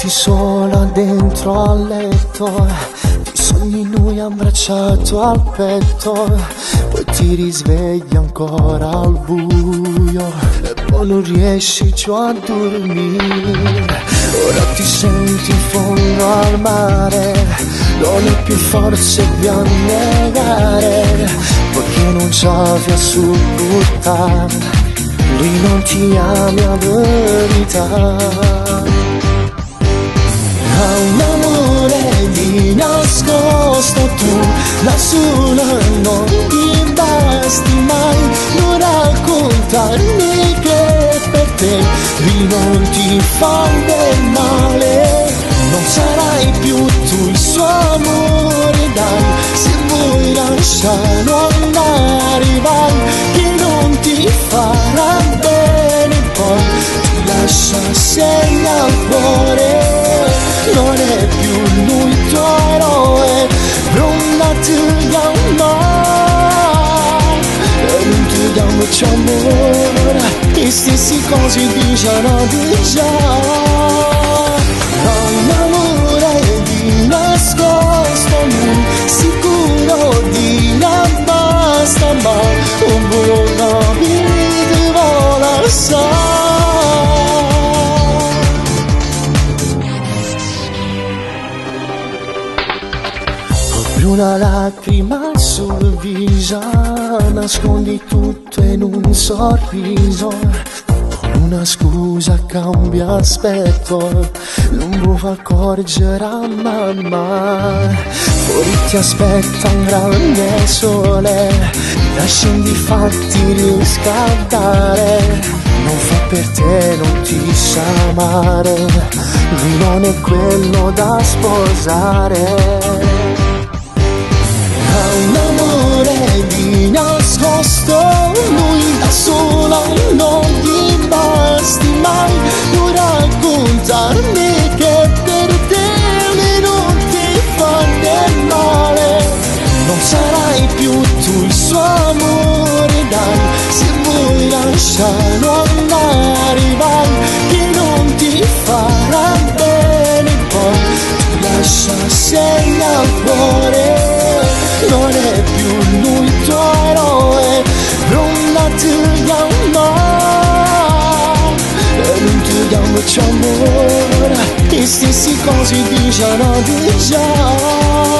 Metti sola dentro al letto, ti sogni lui abbracciato al petto, poi ti risvegli ancora al buio e poi non riesci giù a dormire. Ora ti senti in fondo al mare, non hai più forze di annegare, perché non c'avi a supportare, lui non ti ama a verità. Ha un amore di nascosto, tu da sola non ti basti mai, non raccontarmi che per te lui non ti fa del male, non sarai più tu il suo amore, dai, se vuoi lasciarlo andare vai, che non ti farà bene, poi ti lascia segno al cuore. Non è più lui il tuo eroe, non ti ama, e non ti dà mucho amore, le stesse cose dicono di già. Ha un amore di nascosto, lui sicuro di non basta, ma un buon vita vola sa. Una lacrima sul viso, nascondi tutto in un sorriso, con una scusa cambia aspetto, non può accorgere a mamma, fuori ti aspetta un grande sole, lasciandi fatti riscaldare, non fa per te, non ti sa amare, lui non è quello da sposare. Un amore di nascosto, lui da solo non ti basti mai, non raccontarmi che per te non ti fa del male, non sarai più tu il suo amore, dai, se vuoi lasciarlo andare vai, che non ti farà bene, poi ti lascia segno al cuore. Non è più lui il tuo eroe, non ti ama, e non ti dà mucho amore, le stesse cose dicono di già.